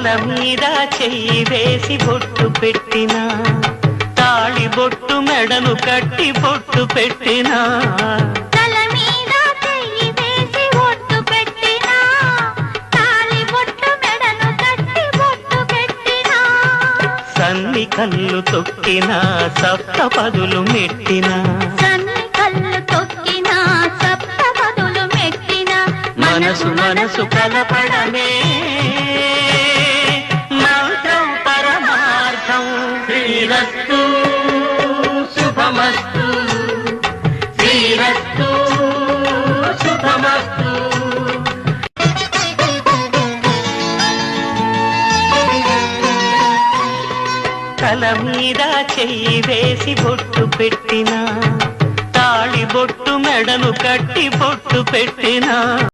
తల మీద చెయ్యి వేసి బొట్టు పెట్టినా, తాళి బొట్టు మెడను కట్టి బొట్టు పెట్టినా, తల మీద చెయ్యి వేసి బొట్టు పెట్టినా, తాళి బొట్టు మెడను కట్టి బొట్టు పెట్టినా, సన్ని కళ్ళు తొక్కినా సప్త పదులు మెట్టినా, సన్ని కళ్ళు తొక్కినా సప్త పదులు మెట్టినా, మనసు మనసు కలపడమే మంత్రం పరమార్థం. శ్రీరస్తు శుభమస్తు, శ్రీరస్తు శుభమస్తు. తల మీద చెయ్యి వేసి బొట్టు పెట్టినా, తాళి బొట్టు మెడను కట్టి బొట్టు పెట్టినా.